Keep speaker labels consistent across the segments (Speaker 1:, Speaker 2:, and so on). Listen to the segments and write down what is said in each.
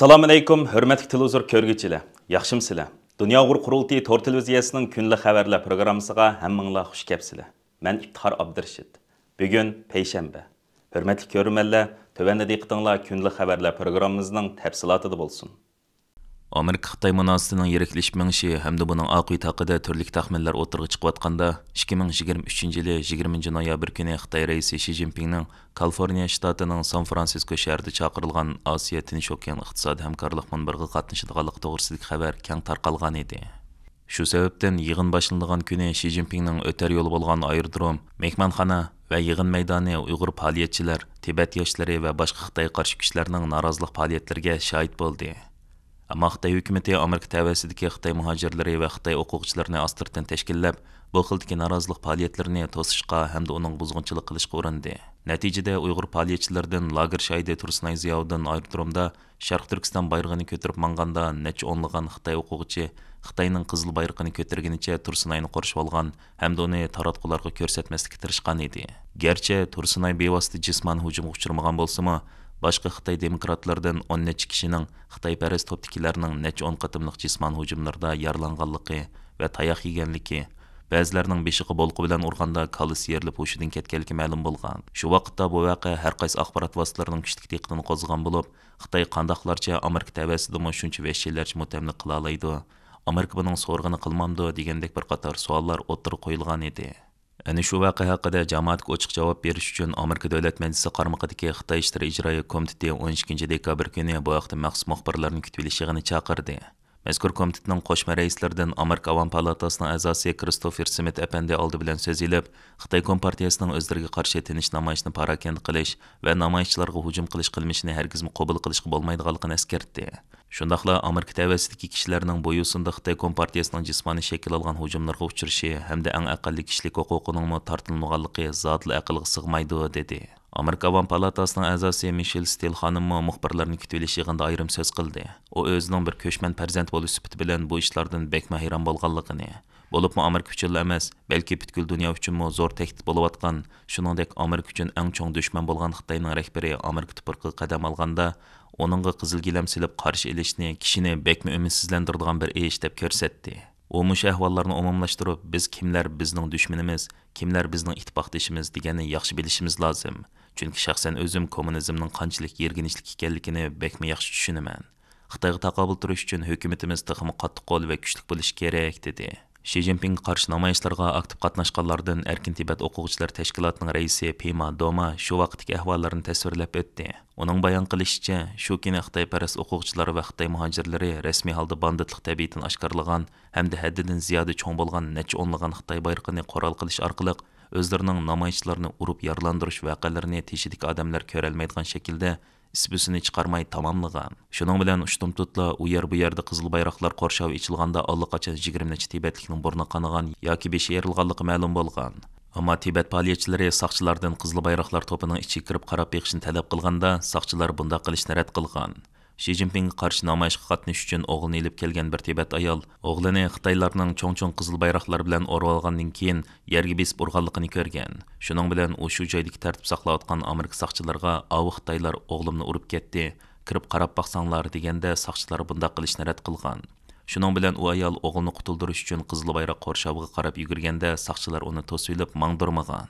Speaker 1: Assalamu alaykum, hörmətli televizor körgüçülər. Yaxşımsızlar? Dünya Qurultayı Tor televiziyasının günlük xəbərlər proqramısıga hammanglar xush kelibsizlar. Mən İftihar Abdurashid. Bugün peyshanba. Hörmətli görürmənlər, tövəndə diqqətinizlər günlük xəbərlər proqramımızın təfsilatıda bolsun. Amerika-Xitay münasibətinin yiriklişib mengişi hamda buning aqibati haqida turli taxminlar o'tirg'i chiqayotganda 2023-yili 20 noyabr kuni Xitoy raisi Xi Jinpingning Kaliforniya shtatining San Fransisko shahrida chaqirilgan Osiyo Tinch okean iqtisodiy hamkorlik munbiriga qatnashadiganligi to'g'risidagi xabar keng tarqalgan edi. Shu sababdan yig'in boshlangan kuni Xi Jinpingning o'tar yo'li bo'lgan aerodrom, mehmonxona va yig'in maydoni Uyg'ur faoliyatchilar, Tibet yoshlari va boshqa Xitoy qarshi kuchlarning norozilik faoliyatlariga shohid bo'ldi. Ammo Xitoy hukumati Amerika tavasidagi Xitoy muhojirlari va Xitoy o'quvchilarini astirdan tashkillab, bu xildagi norozilik faoliyatlarini to'sishga hamda uning buzg'unchilik qilishga urindi. Natijada Uyg'ur faoliyatchilaridan lager shohidi Tursunay Ziyovuddin aerodromda Sharq Turkiston bayrog'ini ko'tarib manganda necha o'nlagan Xitoy o'quvchi Xitoyning qizil bayrog'ini ko'targanicha Tursunayni qorishib olgan hamda uni taratqularga ko'rsatmaslikka tirishgan edi. Garchi Tursunay bevosita jismoniy hujumga uchirmagan bo'lsa-mu, boshqa Xitoy demokratlardan 10 necha kishining Xitoyparast topdikilarning necha 10 qatimliq jismoniy hujumlarda yaralanganligi va tayoq yeganligi, ba'zilarining beshiqi bolqi bilan urganda kallasi yerilib hushidan ketganligi ma'lum bo'lgan. Shu vaqtda bu voqea har qaysi axborot vositalarining kuchli diqqatini qo'zg'agan bo'lib, Xitoy qandoqlarcha Amerika tavasidimi shuncha vahshiylarcha mutamlik qila oladi, Amerika buning so'rg'ini qilmamdi degandek bir qator savollar o'tirib qo'yilgan edi. Ana shu voqea haqida jamoatga ochiq javob berish uchun Amerika Davlat Majlisi qarmog'idagi Xitoy ishlari ijroiya komiteti 12 dekabr kuni bu vaqtda maxsus muxbirlarni kutib olish yig'ini chaqirdi. Mazkur komitetning qo'shma raislaridan Amerika Avam palatasining a'zosi Christopher Smith apandi oldi bilan so'z ilib, Xitoy Kompartiyasining o'zlariga qarshi tinish namoyishini parakanda qilish va namoyishchilarga hujum qilish qilmishini hargiz qabul qilishga bo'lmaydiganligini eskartdi. Shundaqla Amerika tavasidagi kishilarning bu yo'sinda Xitoy Kompartiyasining jismoniy shakl olgan hujumlarga uchrashi hamda eng aqalli kishilik huquqining tartilmaganligi zotli aqlga sig'maydi dedi. Amerika Avam palatasining a'zosi Michelle Steele xonim muxbirlarni kutib olish yig'inida ayrim so'z qildi. U o'zining bir ko'chman farzand bo'lish sifati bilan bu ishlardan bek mahram bo'lganligini, bo'libmi Amerika uchun emas, balki butkul dunyo uchun zo'r tahdid bo'layotgan, shuningdek Amerika uchun eng chong dushman bo'lgan Xitoyning rahbari Amerika tuproqiga qadam olganda onunğa qizil gilam silib qarshi elishni kishini bekmi ümidsizlantiradigan bir ish deb ko'rsatdi. U mush ahvollarni umumlashtirib, biz kimlar bizning dushmanimiz, kimlar bizning ittifoqdoshimiz deganni yaxshi bilishimiz lozim. Chunki shaxsan o'zim kommunizmning qanchalik yerginishlik ekanligini bekmi yaxshi tushunaman. Xitoyga taqobil turish uchun hukumatimiz texmi qattiq qo'l va kuchli bo'lishi kerak dedi. Xi Jinping qarshi namoyishlarga aktiv qatnashganlardan Erkin Tibet o'quvchilar tashkilotining raisi Pema Doma shu vaqtdagi ahvollarni tasvirlab o'tdi. Uning bayon qilishicha, shu kuni Xitoyparast o'quvchilar va Xitoy muhojirlari rasmiy holda banditlik tabiatini oshkorlagan hamda haddidan ziyoda cho'ng bo'lgan necha o'nlagan Xitoy bayrog'ini qoral qilish orqali o'zlarining namoyishchilarni urib yaralantirish voqealarini teshidagi odamlar ko'rolmaydigan shaklda isbisini chiqarmay tamamlagan. Shuning bilan ushtum tutla u yer bu yerda qizil bayroqlar qo'rshavi ichilganda allaqachon 20 necha Tibetlikning burni qanagan yoki beshi yerilganligi ma'lum bo'lgan. Ammo Tibet faoliyatchilari soqchilardan qizil bayroqlar to'pining ichiga kirib qarab beqishni talab qilganda, soqchilar bunday qilishni rad qilgan. Xi Jinping qarshi namoyishga qatnashish uchun o'g'lini ilib kelgan bir Tibet ayol o'g'lini Xitoylarning cho'ng-cho'ng qizil bayroqlar bilan o'rib olgandan keyin yerga besib urganligini ko'rgan. Shuning bilan u shu joydagi tartib saqlayotgan Amerika soqchilarga "Avu Xitoylar o'g'limni urib ketdi, kirib qarab baqsanglar" deganda soqchilar bunday qilishni rad qilgan. Shuning bilan u ayol o'g'lini qutuldirish uchun qizil bayroq qo'rshaviga qarab yugurganda soqchilar uni to'sib olib mangdirmagan.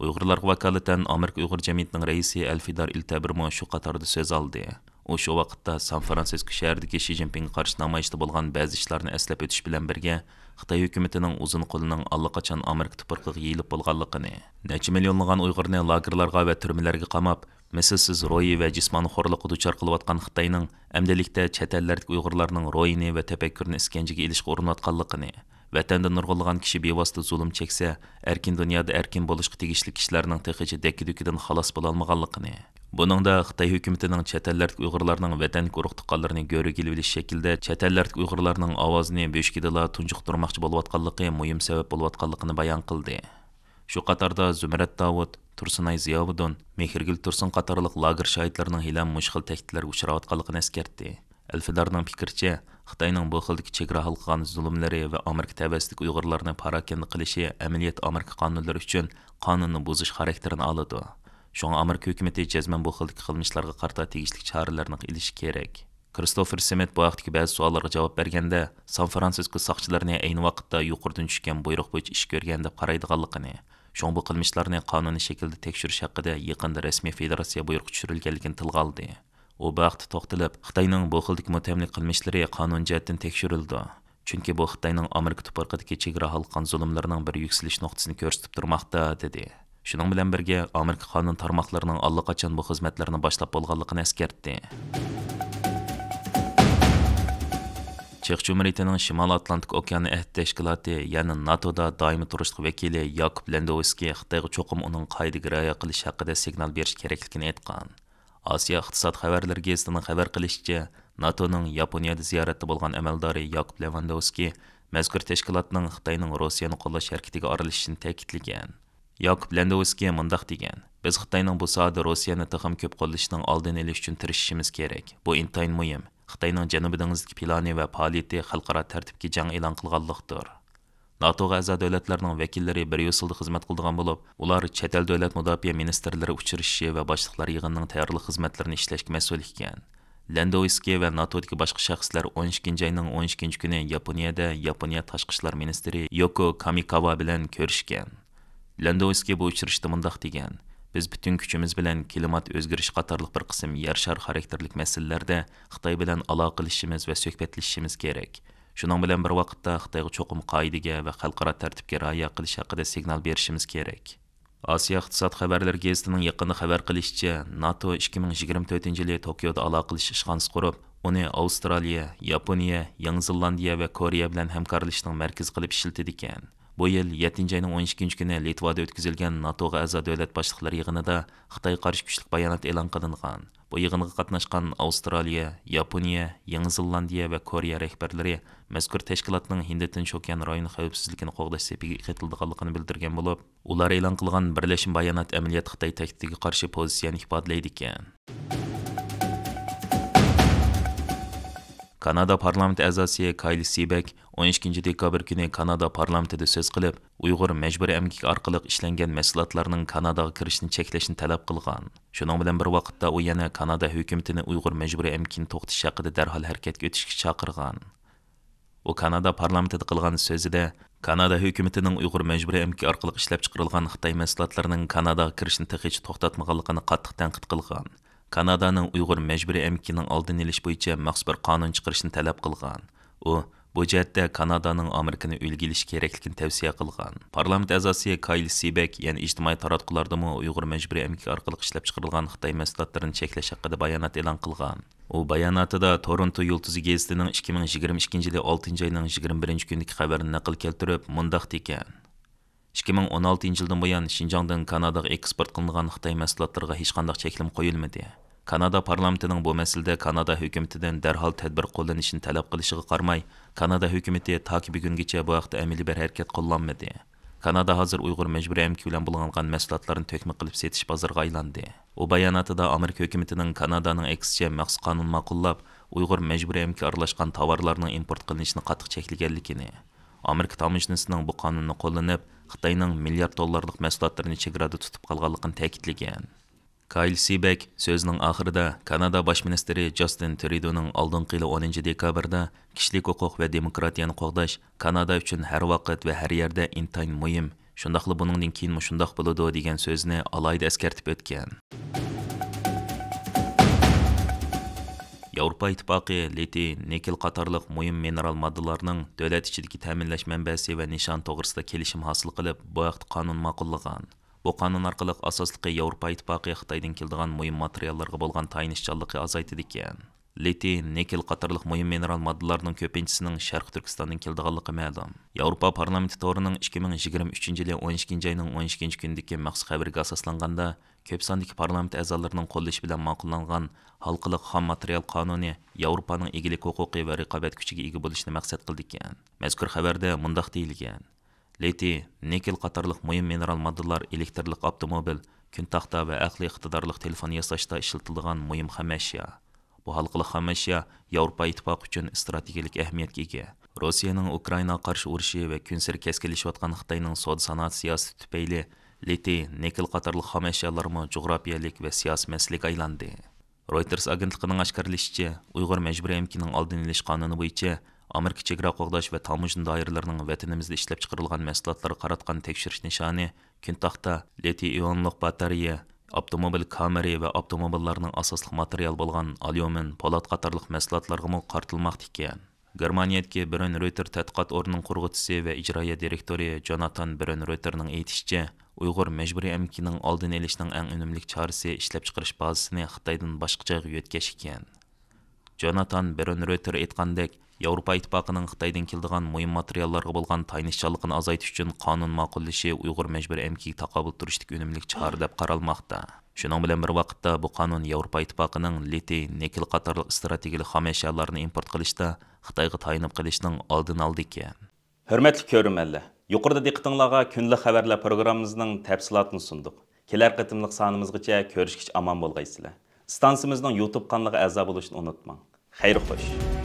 Speaker 1: Uyg'urlarga vakolatan Amerika Uyg'ur jamiyatining raisi Alfidar Iltabirmo shu qatorda so'z oldi. U shu vaqtda San Fransisko shahridagi Xi Jinping qarshi namoyishda bo'lgan ba'zi ishlarni eslab o'tish bilan birga Xitoy hukumatining uzun qo'lining allaqachon Amerika tuproqiga yeyilib bo'lganligini, necha millionlagan Uyg'urni lagerlarga va turmalarga qamab, mislsiz ro'yi va jismoniy xo'rliqqa duchor qilayotgan Xitoyning amdilikda chet ellardagi Uyg'urlarning ro'yini va tafakkurini iskanjaga ilishga urinayotganligini, vatanda nurg'unlagan kishi bevosita zulm cheksa, erkin dunyoda erkin bo'lishga tegishli kishilarning texicha dakki-dukidan xalos bo'la olmaganligini, buningda Xitoy hukumatining chet ellardagi Uyg'urlarning vatanga urug' tuqqanlarini go'riga ilib olish shaklida chet ellardagi Uyg'urlarning ovozini bo'shkidala tunjuqtirmoqchi bo'layotganligi muhim sabab bo'layotganligini bayon qildi. Shu qatorda Zumrat Davud, Tursunay Ziyovuddin, Mehrgul Tursun qatorliq lager shohidlarining hilam mushkil tahdidlarga uchrayotganligini eskartdi. Alfidarning fikricha, Xitoyning bu xildagi chegara hal qilgan zulmlari va Amerika tavasidagi Uyg'urlarni parakanda qilishi amaliyot Amerika qonunlari uchun qonunni buzish xarakterini oladi. Şoň Amerika hökumäti jazman bu xildagi qilmishlarga qarta tegishli choralarni ilishi kerak.
Speaker 2: Kristofer Smit bu vaqtdagi ba'zi savollarga javob berganda, San-Fransisko soqchilarini ayni vaqtda yuqoridan tushgan buyruq bo'yicha ish ko'rgan deb qaraydiganligini, shunga bu qilmishlarni qonuniy shaklda tekshirish haqida yaqinda rasmiy federatsiya buyruq tushirilganligini tilga oldi. U bu vaqtda to'xtalib, Xitoyning bu xildagi mutamlik qilmishlari qonun jihatdan tekshirildi. Chunki bu Xitoyning Amerika tuprog'idagi chegara halqan zulmlarining bir yuksalish nuqtasini ko'rsatib turmoqda, dedi. Shuning bilan birga Amerika qonun tarmoqlarining allaqachon bu xizmatlarni boshlab bo'lganligini eskartdi. Chex Cumhuriyetining Shimol Atlantik okeani ahd tashkiloti, ya'ni NATOda doimiy turishliq vakili Yakub Lewandowski Xitoyga cho'qim uning qoidaga rioya qilish haqida signal berish kerakligini aytgan. Osiyo iqtisod xabarlari gazetining xabar qilishicha, NATOning Yaponiyada ziyoratda bo'lgan amaldori Yakub Lewandowski mazkur tashkilotning Xitoyning Rossiyani qo'llash harakatiga aralashishini ta'kidlagan. Yakub Lewandowski mundaq degan: "Biz Xitoyning bu sohada Rossiyani texim ko'p qo'llashining oldini olish uchun tirishishimiz kerak. Bu intayin muhim. Xitoyning Janubiy dengizdagi plani va faoliyati xalqaro tartibga jang e'lon qilganlikdir." NATOga a'zo davlatlarning vakillari bir yo'silda xizmat qilgan bo'lib, ular chet el davlat mudofaa ministrlari uchrashishi va boshliqlar yig'inining tayyorlik xizmatlarini ishlashga mas'ul ekan. Lewandowski va NATOdagi boshqa shaxslar 12 oyning 12 kuni Yaponiyada Yaponiya tashqi ishlar ministri Yoko Kamikawa bilan ko'rishgan. Lewandowski bu uchrashda mundaq degan: "Biz butun kuchimiz bilan klimat o'zgarishi qatorliq bir qism yer shar xarakterlik masalalarda Xitoy bilan aloqalashishimiz va suhbatlashishimiz kerak. Shuning bilan bir vaqtda Xitoyga cho'qim qoidaga va xalqaro tartibga rioya qilish haqida signal berishimiz kerak." Osiyo iqtisod xabarlari gazetining yaqinda xabar qilishicha, NATO 2024-yili Tokioda aloqalash ishxonasi qurib, uni Avstraliya, Yaponiya, Yangi Zelandiya va Koreya bilan hamkorlashishning markazi qilib ishlatdi ekan. Bu yil 7 oyning 12 kuni Litvada o'tkazilgan NATOga a'zo davlat boshliqlari yig'inida Xitoy qarshi kuchli bayonot e'lon qilingan. Bu yig'inga qatnashgan Avstraliya, Yaponiya, Yangi Zelandiya va Koreya rahbarlari mazkur tashkilotning Hind-Tinch okean rayoni xavfsizligini qo'g'dash sepiga qatilganligini bildirgan bo'lib, ular e'lon qilgan birlashma bayonot amaliyot Xitoy tahdidiga qarshi pozitsiyani ifodalaydi ekan. Kanada parlamenti a'zosi Kyle Seabek 12 dekabr kuni Kanada parlamentida so'z qilib, Uyg'ur majburiy emgak orqali ishlangan mahsulotlarning Kanadaga kirishini cheklashni talab qilgan. Shuning bilan bir vaqtda u yana Kanada hukumatini Uyg'ur majburiy emgakini to'xtatish haqida darhol harakatga o'tishga chaqirgan. U Kanada parlamentida qilgan so'zida Kanada hukumatining Uyg'ur majburiy emgak orqali ishlab chiqarilgan Xitoy mahsulotlarining Kanadaga kirishini texicha to'xtatmaganligini qattiq tanqid qilgan. Kanadaning Uyg'ur majburiy emgakining oldini olish bo'yicha maxsus bir qonun chiqarishni talab qilgan. U bu jihatda Kanadaning Amerikani o'lgilish kerakligini tavsiya qilgan. Parlament a'zosi Kyle Seabek yana ijtimoiy taratqulardami Uyg'ur majburiy emgak orqali ishlab chiqarilgan Xitoy mahsulotlarini cheklash haqida bayonot e'lon qilgan. U bayonotida Toronto yulduzi gazetining 2022-yili 6 oyning 21-kunidagi xabarini naql keltirib, mundaq degan: 2016-yildan buyon Xinjiangdan Kanadaga eksport qilingan Xitoy mahsulotlariga hech qanday cheklim qo'yilmadi. Kanada parlamentining bu masalada Kanada hukumatidan darhol tadbir qo'llanishini talab qilishiga qaramay, Kanada hukumati toki bugungacha bu vaqtda amaliy bir harakat qo'llanmadi. Kanada hozir Uyg'ur majburiy emgak bilan bo'lgan mahsulotlarni to'kma qilib setish bozoriga aylandi. U bayonotida Amerika hukumatining Kanadaning aksicha maxsus qonun ma'qullab, Uyg'ur majburiy emgak aralashgan tovarlarning import qilinishini qattiq cheklaganligini, Amerika tamojnasining bu qonunni qo'llanib, Xitoyning milliard dollarlik mahsulotlarini chegarada tutib qolganligini ta'kidlagan. Kyle Seabek so'zining oxirida Kanada bosh ministri Justin Trudeau'ning oldingi yili 10 dekabrda kishilik huquq va demokratiyani qo'g'dash Kanada uchun har vaqt va har yerda intayin muhim, shundaqla buningdan keyin shundoq bo'ladi degan so'zni alohida eskartib o'tgan. Yevropa Ittifoqi litiy, nikel qatorliq muhim mineral moddalarning davlat ichidagi ta'minlash manbasi va nishon to'g'risida kelishim hosil qilib, bu vaqt qonun ma'qullagan. Bu qonun orqali asosliqi Yevropa Ittifoqi Xitoydan keladigan muhim materiallarga bo'lgan tayinishchanligi azaytadi ekan. Litiy, nikel qatorliq muhim mineral moddalarning ko'pinchisining Sharq Turkistondan keladiganligi ma'lum. Yevropa parlamenti to'rining 2023-yili 12 oyning 12 kunidagi maxsus xabarga asoslanganda, ko'p sondagi parlament a'zolarining qo'llashi bilan ma'qullangan xalqiliq xom material qonuni Yevropaning egilik huquqi va raqobat kuchiga ega bo'lishni maqsad qildi ekan. Mazkur xabarda mundaq deyilgan: Litiy, nikel qatorliq muhim mineral moddalar elektrlik avtomobil, kun taxta va aqliy iqtidorli telefon yasashda ishlatiladigan muhim xom ashyo. Bu xalqiliq xom ashyo Yevropa Ittifoqi uchun strategik ahamiyatga ega. Rossiyaning Ukrainaga qarshi urushi va kun sari keskinlashayotgan Xitoyning savdo sanoat siyosati tufayli litiy, nikel qatorliq xom ashyolarmi jug'rafiyalik va siyosiy masalaga aylandi. Reuters agentligining oshkorlashicha, Uyg'ur majburiy emkining oldini olish qonuni bo'yicha Amerika chegara qo'g'dash va tamojin doiralarining vatanimizda ishlab chiqarilgan mahsulotlarga qaratgan tekshirish nishoni kuntoqda litiy-ionliq batareya, avtomobil kameri va avtomobillarning asosli material bo'lgan alyumin, po'lat qatorliq mahsulotlarga qartilmoqda ekan. Germaniyadagi Brunn-Reuter tadqiqot o'rnining qurg'uvchisi va ijroiya direktori Jonathan Brunn-Reuterning aytishicha, Uyg'ur majburiy emkining oldini olishning eng unumli chorasi ishlab chiqarish bazasini Xitoydan boshqa joyga yo'tkash ekan. Jonathan Brunn-Reuter aytgandek, Yevropa Ittifoqining Xitoydan keladigan muhim materiallarga bo'lgan tayinishchanligini azaytish uchun qonun ma'qullashi Uyg'ur majburiy emkiga taqobil turishlik unumli chora deb qaralmoqda. Shuning bilan bir vaqtda bu qonun Yevropa Ittifoqining litiy, nikel qatorliq strategik xom ashyolarni import qilishda Xitoyga tayinib qilishning oldini oldi ekan.
Speaker 1: Hurmatli ko'ruvchilar, yuqorida diqqatingizga kunlik xabarlar programmamizning tafsilotini sunduq. Kelar qatimliq sonimizgacha ko'rishgich omon bo'lgaysizlar. Stansimizning YouTube kanaliga a'zo bo'lishni unutmang. Xayr xo'sh.